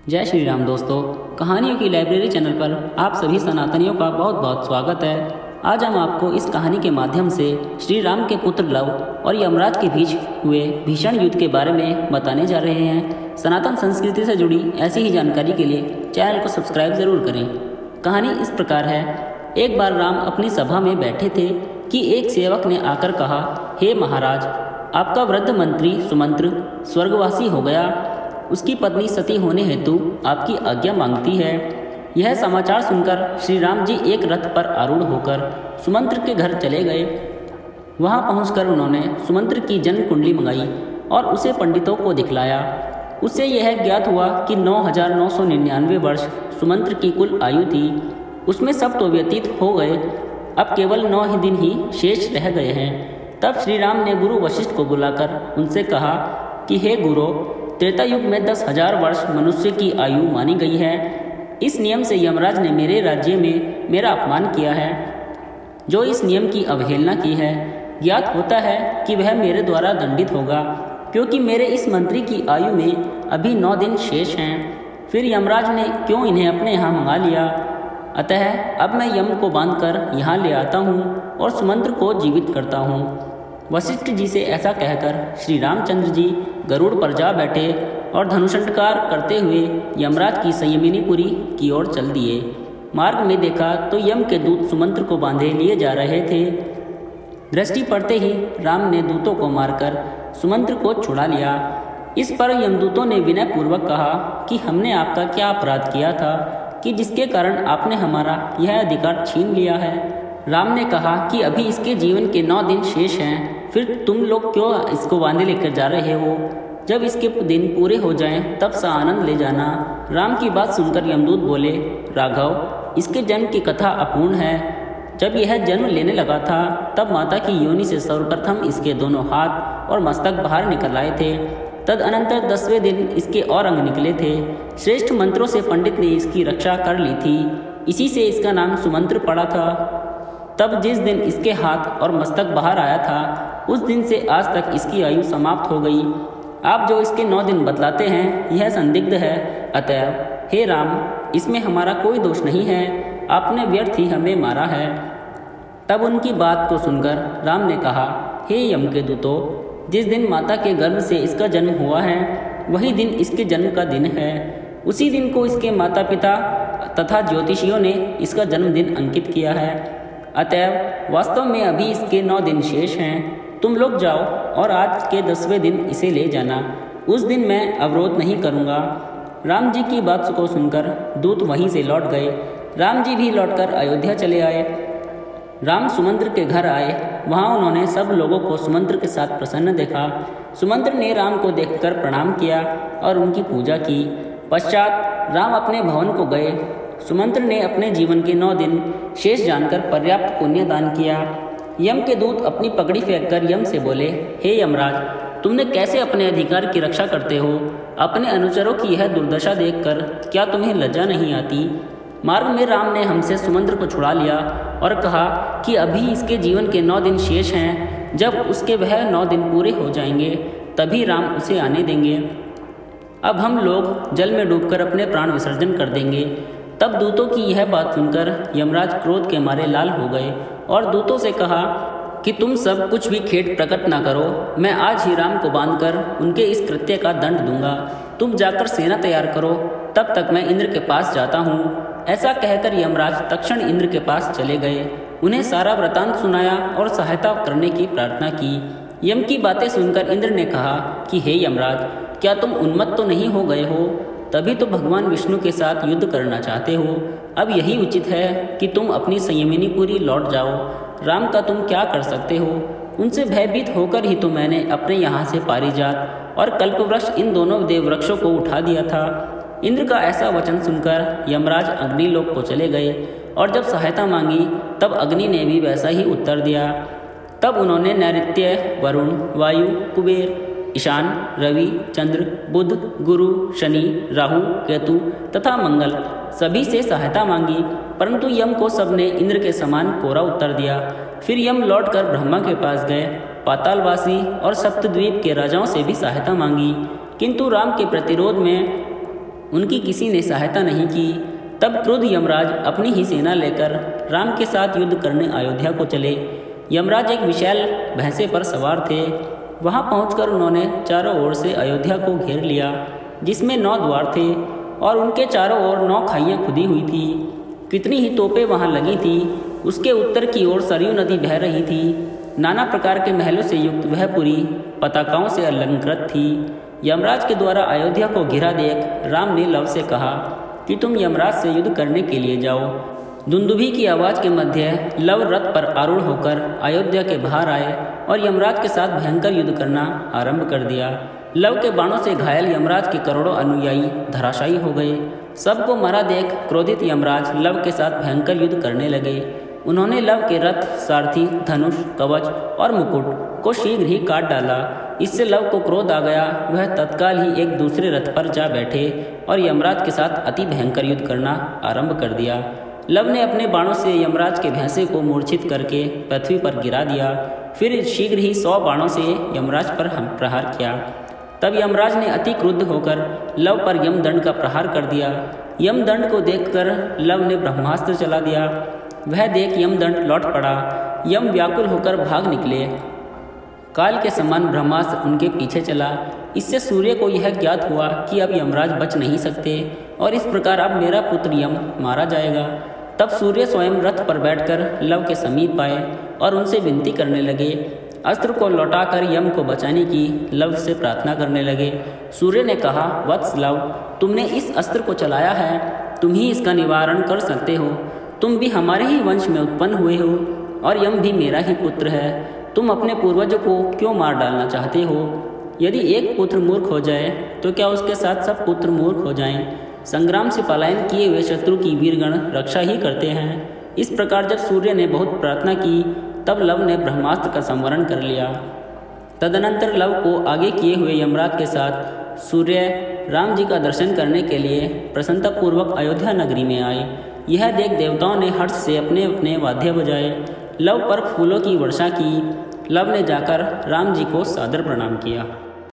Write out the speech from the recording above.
जय श्री राम दोस्तों। कहानियों की लाइब्रेरी चैनल पर आप सभी सनातनियों का बहुत बहुत स्वागत है। आज हम आपको इस कहानी के माध्यम से श्री राम के पुत्र लव और यमराज के बीच हुए भीषण युद्ध के बारे में बताने जा रहे हैं। सनातन संस्कृति से जुड़ी ऐसी ही जानकारी के लिए चैनल को सब्सक्राइब ज़रूर करें। कहानी इस प्रकार है। एक बार राम अपनी सभा में बैठे थे कि एक सेवक ने आकर कहा, हे महाराज, आपका वृद्ध मंत्री सुमंत्र स्वर्गवासी हो गया। उसकी पत्नी सती होने हेतु आपकी आज्ञा मांगती है। यह समाचार सुनकर श्री राम जी एक रथ पर आरूढ़ होकर सुमंत्र के घर चले गए। वहां पहुंचकर उन्होंने सुमंत्र की जन्म कुंडली मंगाई और उसे पंडितों को दिखलाया। उससे यह ज्ञात हुआ कि 9,999 वर्ष सुमंत्र की कुल आयु थी। उसमें सब तो व्यतीत हो गए, अब केवल 9 ही दिन ही शेष रह गए हैं। तब श्री राम ने गुरु वशिष्ठ को बुलाकर उनसे कहा कि हे गुरु, त्रेता युग में 10,000 वर्ष मनुष्य की आयु मानी गई है। इस नियम से यमराज ने मेरे राज्य में मेरा अपमान किया है। जो इस नियम की अवहेलना की है, ज्ञात होता है कि वह मेरे द्वारा दंडित होगा, क्योंकि मेरे इस मंत्री की आयु में अभी 9 दिन शेष हैं। फिर यमराज ने क्यों इन्हें अपने यहाँ मंगा लिया? अतः अब मैं यम को बांधकर यहाँ ले आता हूँ और सुमंत्र को जीवित करता हूँ। वशिष्ठ जी से ऐसा कहकर श्री रामचंद्र जी गरुड़ पर जा बैठे और धनुषंटकार करते हुए यमराज की संयमिनीपुरी की ओर चल दिए। मार्ग में देखा तो यम के दूत सुमंत्र को बांधे लिए जा रहे थे। दृष्टि पड़ते ही राम ने दूतों को मारकर सुमंत्र को छुड़ा लिया। इस पर यमदूतों ने विनयपूर्वक कहा कि हमने आपका क्या अपराध किया था कि जिसके कारण आपने हमारा यह अधिकार छीन लिया है। राम ने कहा कि अभी इसके जीवन के 9 दिन शेष हैं, फिर तुम लोग क्यों इसको बांधे लेकर जा रहे हो? जब इसके दिन पूरे हो जाएं, तब सा आनंद ले जाना। राम की बात सुनकर यमदूत बोले, राघव, इसके जन्म की कथा अपूर्ण है। जब यह जन्म लेने लगा था, तब माता की योनि से सर्वप्रथम इसके दोनों हाथ और मस्तक बाहर निकल आए थे। तदअनंतर 10वें दिन इसके और अंग निकले थे। श्रेष्ठ मंत्रों से पंडित ने इसकी रक्षा कर ली थी। इसी से इसका नाम सुमंत्र पड़ा था। तब जिस दिन इसके हाथ और मस्तक बाहर आया था, उस दिन से आज तक इसकी आयु समाप्त हो गई। आप जो इसके 9 दिन बतलाते हैं, यह संदिग्ध है। अतएव हे राम, इसमें हमारा कोई दोष नहीं है। आपने व्यर्थ ही हमें मारा है। तब उनकी बात को सुनकर राम ने कहा, हे यम के दूतों, जिस दिन माता के गर्भ से इसका जन्म हुआ है, वही दिन इसके जन्म का दिन है। उसी दिन को इसके माता पिता तथा ज्योतिषियों ने इसका जन्मदिन अंकित किया है। अतएव वास्तव में अभी इसके 9 दिन शेष हैं। तुम लोग जाओ और आज के 10वें दिन इसे ले जाना। उस दिन मैं अवरोध नहीं करूँगा। राम जी की बात को सुनकर दूत वहीं से लौट गए। राम जी भी लौटकर अयोध्या चले आए। राम सुमंत्र के घर आए। वहाँ उन्होंने सब लोगों को सुमंत्र के साथ प्रसन्न देखा। सुमंत्र ने राम को देखकर प्रणाम किया और उनकी पूजा की। पश्चात राम अपने भवन को गए। सुमंत्र ने अपने जीवन के 9 दिन शेष जानकर पर्याप्त पुण्य दान किया। यम के दूत अपनी पगड़ी फेंककर यम से बोले, हे यमराज, तुमने कैसे अपने अधिकार की रक्षा करते हो? अपने अनुचरों की यह दुर्दशा देखकर क्या तुम्हें लज्जा नहीं आती? मार्ग में राम ने हमसे सुमंत्र को छुड़ा लिया और कहा कि अभी इसके जीवन के 9 दिन शेष हैं। जब उसके वह 9 दिन पूरे हो जाएंगे, तभी राम उसे आने देंगे। अब हम लोग जल में डूबकर अपने प्राण विसर्जन कर देंगे। तब दूतों की यह बात सुनकर यमराज क्रोध के मारे लाल हो गए और दूतों से कहा कि तुम सब कुछ भी खेद प्रकट ना करो। मैं आज ही राम को बांधकर उनके इस कृत्य का दंड दूंगा। तुम जाकर सेना तैयार करो, तब तक मैं इंद्र के पास जाता हूँ। ऐसा कहकर यमराज तक्षण इंद्र के पास चले गए। उन्हें सारा वृतांत सुनाया और सहायता करने की प्रार्थना की। यम की बातें सुनकर इंद्र ने कहा कि हे यमराज, क्या तुम उन्मत्त तो नहीं हो गए हो? तभी तो भगवान विष्णु के साथ युद्ध करना चाहते हो। अब यही उचित है कि तुम अपनी संयमिनीपुरी लौट जाओ। राम का तुम क्या कर सकते हो? उनसे भयभीत होकर ही तो मैंने अपने यहाँ से पारिजात और कल्पवृक्ष, इन दोनों देववृक्षों को उठा दिया था। इंद्र का ऐसा वचन सुनकर यमराज अग्निलोक को चले गए और जब सहायता मांगी, तब अग्नि ने भी वैसा ही उत्तर दिया। तब उन्होंने नैऋत्य, वरुण, वायु, कुबेर, ईशान, रवि, चंद्र, बुध, गुरु, शनि, राहु, केतु तथा मंगल सभी से सहायता मांगी, परंतु यम को सबने इंद्र के समान कोरा उत्तर दिया। फिर यम लौटकर ब्रह्मा के पास गए। पातालवासी और सप्तद्वीप के राजाओं से भी सहायता मांगी, किंतु राम के प्रतिरोध में उनकी किसी ने सहायता नहीं की। तब क्रुद्ध यमराज अपनी ही सेना लेकर राम के साथ युद्ध करने अयोध्या को चले। यमराज एक विशाल भैंसे पर सवार थे। वहां पहुंचकर उन्होंने चारों ओर से अयोध्या को घेर लिया, जिसमें 9 द्वार थे और उनके चारों ओर 9 खाइयाँ खुदी हुई थी। कितनी ही तोपें वहां लगी थी। उसके उत्तर की ओर सरयू नदी बह रही थी। नाना प्रकार के महलों से युक्त वह पुरी पताकाओं से अलंकृत थी। यमराज के द्वारा अयोध्या को घिरा देख राम ने लव से कहा कि तुम यमराज से युद्ध करने के लिए जाओ। दुंदुभी की आवाज़ के मध्य लव रथ पर आरूढ़ होकर अयोध्या के बाहर आए और यमराज के साथ भयंकर युद्ध करना आरंभ कर दिया। लव के बाणों से घायल यमराज के करोड़ों अनुयायी धराशायी हो गए। सबको मरा देख क्रोधित यमराज लव के साथ भयंकर युद्ध करने लगे। उन्होंने लव के रथ, सारथी, धनुष, कवच और मुकुट को शीघ्र ही काट डाला। इससे लव को क्रोध आ गया। वह तत्काल ही एक दूसरे रथ पर जा बैठे और यमराज के साथ अति भयंकर युद्ध करना आरंभ कर दिया। लव ने अपने बाणों से यमराज के भैंसे को मूर्छित करके पृथ्वी पर गिरा दिया। फिर शीघ्र ही 100 बाणों से यमराज पर प्रहार किया। तब यमराज ने अति क्रुद्ध होकर लव पर यमदंड का प्रहार कर दिया। यमदंड को देखकर लव ने ब्रह्मास्त्र चला दिया। वह देख यमदंड लौट पड़ा। यम व्याकुल होकर भाग निकले। काल के समान ब्रह्मास्त्र उनके पीछे चला। इससे सूर्य को यह ज्ञात हुआ कि अब यमराज बच नहीं सकते और इस प्रकार अब मेरा पुत्र यम मारा जाएगा। तब सूर्य स्वयं रथ पर बैठकर लव के समीप आए और उनसे विनती करने लगे। अस्त्र को लौटाकर यम को बचाने की लव से प्रार्थना करने लगे। सूर्य ने कहा, वत्स लव, तुमने इस अस्त्र को चलाया है, तुम ही इसका निवारण कर सकते हो। तुम भी हमारे ही वंश में उत्पन्न हुए हो और यम भी मेरा ही पुत्र है। तुम अपने पूर्वजों को क्यों मार डालना चाहते हो? यदि एक पुत्र मूर्ख हो जाए तो क्या उसके साथ सब पुत्र मूर्ख हो जाएं? संग्राम से पलायन किए हुए शत्रु की वीरगण रक्षा ही करते हैं। इस प्रकार जब सूर्य ने बहुत प्रार्थना की तब लव ने ब्रह्मास्त्र का संवरण कर लिया। तदनंतर लव को आगे किए हुए यमराज के साथ सूर्य राम जी का दर्शन करने के लिए प्रसन्नतापूर्वक अयोध्या नगरी में आए। यह देख देवताओं ने हर्ष से अपने अपने वाद्य बजाए। लव पर फूलों की वर्षा की। लव ने जाकर राम जी को सादर प्रणाम किया।